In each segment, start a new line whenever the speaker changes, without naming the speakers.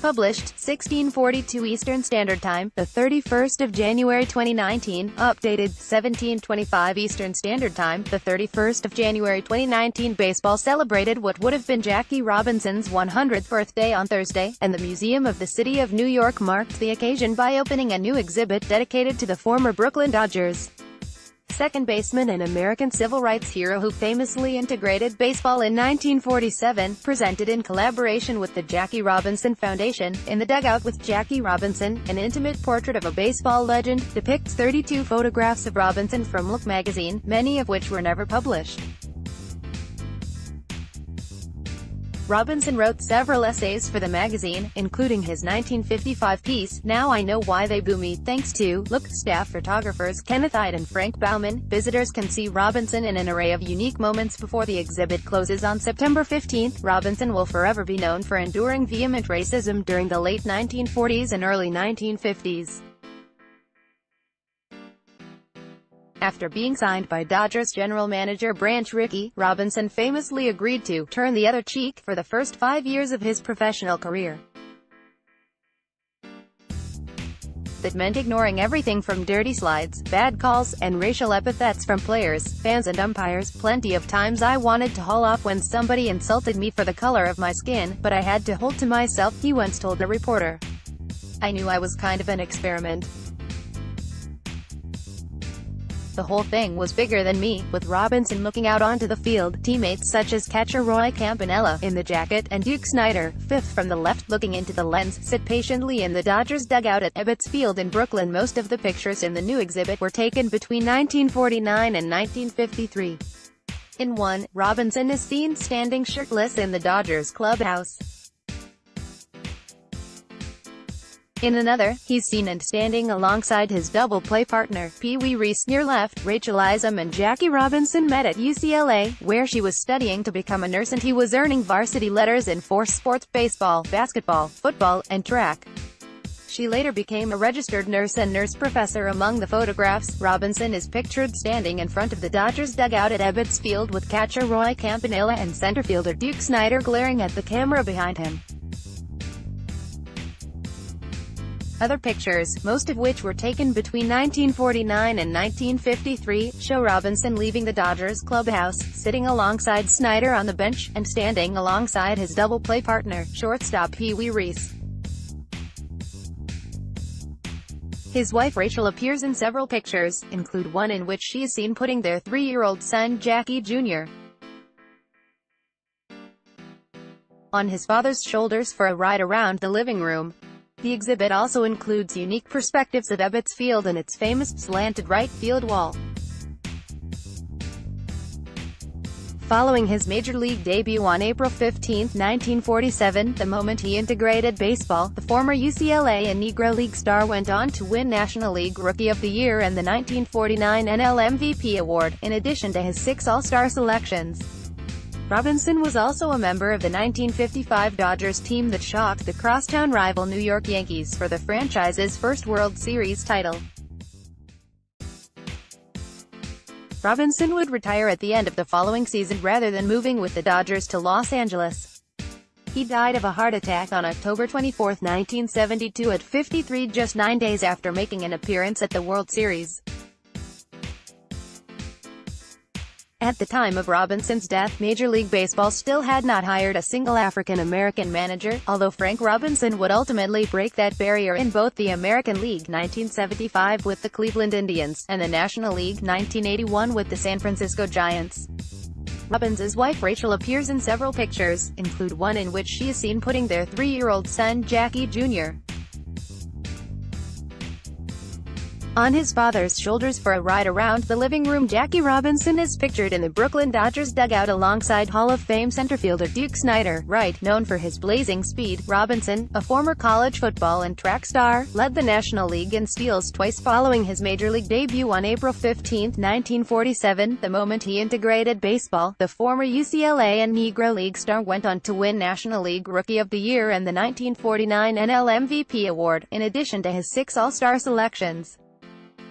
Published, 1642 Eastern Standard Time, the 31st of January 2019. Updated, 1725 Eastern Standard Time, the 31st of January 2019. Baseball celebrated what would have been Jackie Robinson's 100th birthday on Thursday, and the Museum of the City of New York marked the occasion by opening a new exhibit dedicated to the former Brooklyn Dodgers second baseman and American civil rights hero who famously integrated baseball in 1947, presented in collaboration with the Jackie Robinson Foundation. In the Dugout with Jackie Robinson, an intimate portrait of a baseball legend, depicts 32 photographs of Robinson from Look magazine, many of which were never published. Robinson wrote several essays for the magazine, including his 1955 piece, Now I Know Why They Boo Me. Thanks to Look staff photographers Kenneth Ide and Frank Bauman, visitors can see Robinson in an array of unique moments before the exhibit closes on September 15. Robinson will forever be known for enduring vehement racism during the late 1940s and early 1950s. After being signed by Dodgers general manager Branch Rickey, Robinson famously agreed to turn the other cheek for the first 5 years of his professional career. That meant ignoring everything from dirty slides, bad calls, and racial epithets from players, fans and umpires. Plenty of times I wanted to haul off when somebody insulted me for the color of my skin, but I had to hold to myself, he once told a reporter. I knew I was kind of an experiment. The whole thing was bigger than me, with Robinson looking out onto the field, teammates such as catcher Roy Campanella, in the jacket, and Duke Snider, fifth from the left, looking into the lens, sit patiently in the Dodgers dugout at Ebbets Field in Brooklyn. Most of the pictures in the new exhibit were taken between 1949 and 1953. In one, Robinson is seen standing shirtless in the Dodgers clubhouse. In another, he's seen and standing alongside his double-play partner, Pee Wee Reese. Near left, Rachel Izum and Jackie Robinson met at UCLA, where she was studying to become a nurse and he was earning varsity letters in 4 sports: baseball, basketball, football, and track. She later became a registered nurse and nurse professor. Among the photographs, Robinson is pictured standing in front of the Dodgers dugout at Ebbets Field with catcher Roy Campanella and center fielder Duke Snider glaring at the camera behind him. Other pictures, most of which were taken between 1949 and 1953, show Robinson leaving the Dodgers clubhouse, sitting alongside Snider on the bench, and standing alongside his double-play partner, shortstop Pee Wee Reese. His wife Rachel appears in several pictures, include one in which she is seen putting their 3-year-old son Jackie Jr. on his father's shoulders for a ride around the living room. The exhibit also includes unique perspectives of Ebbets Field and its famous slanted right field wall. Following his Major League debut on April 15, 1947, the moment he integrated baseball, the former UCLA and Negro League star went on to win National League Rookie of the Year and the 1949 NL MVP award, in addition to his 6 All-Star selections. Robinson was also a member of the 1955 Dodgers team that shocked the crosstown rival New York Yankees for the franchise's first World Series title. Robinson would retire at the end of the following season rather than moving with the Dodgers to Los Angeles. He died of a heart attack on October 24, 1972 at 53, just 9 days after making an appearance at the World Series. At the time of Robinson's death, Major League Baseball still had not hired a single African-American manager, although Frank Robinson would ultimately break that barrier in both the American League 1975 with the Cleveland Indians, and the National League 1981 with the San Francisco Giants. Robinson's wife Rachel appears in several pictures, include one in which she is seen putting their 3-year-old son Jackie Jr. on his father's shoulders for a ride around the living room. Jackie Robinson is pictured in the Brooklyn Dodgers dugout alongside Hall of Fame centerfielder Duke Snider. Right, known for his blazing speed, Robinson, a former college football and track star, led the National League in steals twice following his Major League debut on April 15, 1947, the moment he integrated baseball. The former UCLA and Negro League star went on to win National League Rookie of the Year and the 1949 NL MVP award, in addition to his 6 All-Star selections.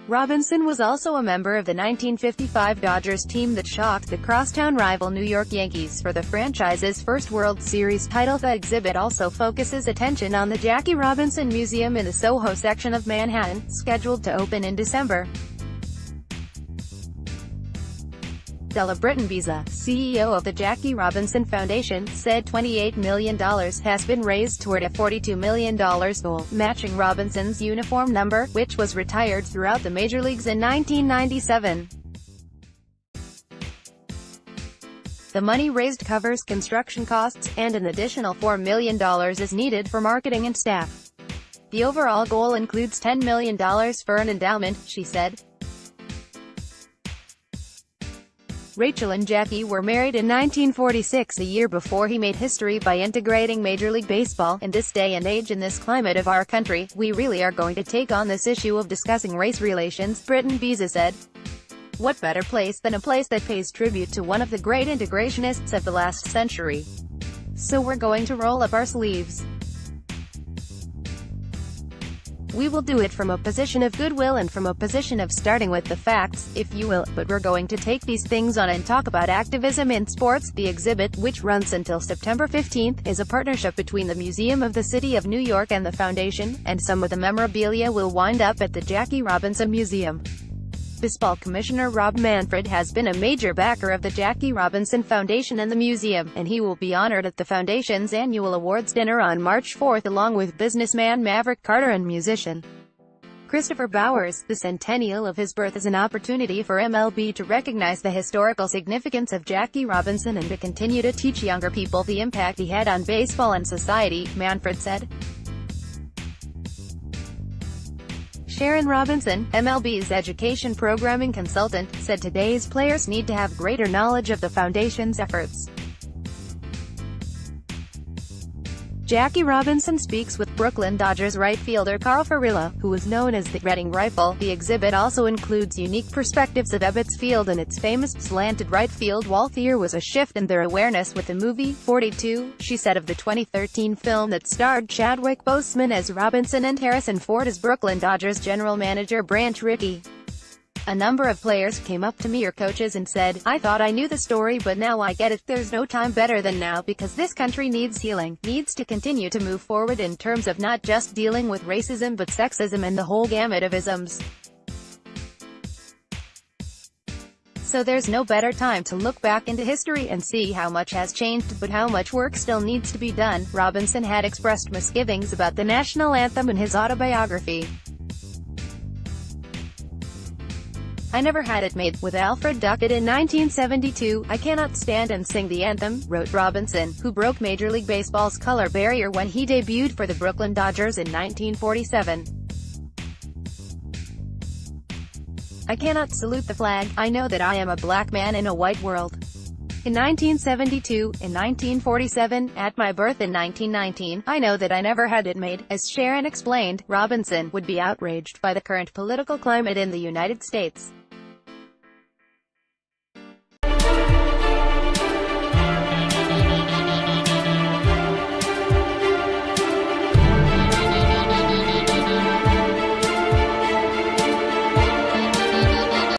Robinson was also a member of the 1955 Dodgers team that shocked the crosstown rival New York Yankees for the franchise's first World Series title. The exhibit also focuses attention on the Jackie Robinson Museum in the Soho section of Manhattan, scheduled to open in December. Della Britton-Biza, CEO of the Jackie Robinson Foundation, said $28 million has been raised toward a $42 million goal, matching Robinson's uniform number, which was retired throughout the major leagues in 1997. The money raised covers construction costs, and an additional $4 million is needed for marketing and staff. The overall goal includes $10 million for an endowment, she said. Rachel and Jackie were married in 1946, a year before he made history by integrating Major League Baseball. In this day and age, in this climate of our country, we really are going to take on this issue of discussing race relations, Britton-Biza said. What better place than a place that pays tribute to one of the great integrationists of the last century? So we're going to roll up our sleeves. We will do it from a position of goodwill and from a position of starting with the facts, if you will, but we're going to take these things on and talk about activism in sports. The exhibit, which runs until September 15th, is a partnership between the Museum of the City of New York and the Foundation, and some of the memorabilia will wind up at the Jackie Robinson Museum. Baseball Commissioner Rob Manfred has been a major backer of the Jackie Robinson Foundation and the museum, and he will be honored at the Foundation's annual awards dinner on March 4th along with businessman Maverick Carter and musician Christopher Bowers. The centennial of his birth is an opportunity for MLB to recognize the historical significance of Jackie Robinson and to continue to teach younger people the impact he had on baseball and society, Manfred said. Sharon Robinson, MLB's education programming consultant, said today's players need to have greater knowledge of the Foundation's efforts. Jackie Robinson speaks with Brooklyn Dodgers right fielder Carl Furillo, who is known as the Reading Rifle. The exhibit also includes unique perspectives of Ebbets Field and its famous slanted right field wall. There was a shift in their awareness with the movie 42, she said of the 2013 film that starred Chadwick Boseman as Robinson and Harrison Ford as Brooklyn Dodgers general manager Branch Rickey. A number of players came up to me or coaches and said, I thought I knew the story but now I get it. There's no time better than now because this country needs healing, needs to continue to move forward in terms of not just dealing with racism but sexism and the whole gamut of isms. So there's no better time to look back into history and see how much has changed, but how much work still needs to be done. Robinson had expressed misgivings about the national anthem in his autobiography. I never had it made. With Alfred Duckett in 1972, I cannot stand and sing the anthem, wrote Robinson, who broke Major League Baseball's color barrier when he debuted for the Brooklyn Dodgers in 1947. I cannot salute the flag. I know that I am a black man in a white world. In 1972, in 1947, at my birth in 1919, I know that I never had it made. As Sharon explained, Robinson would be outraged by the current political climate in the United States.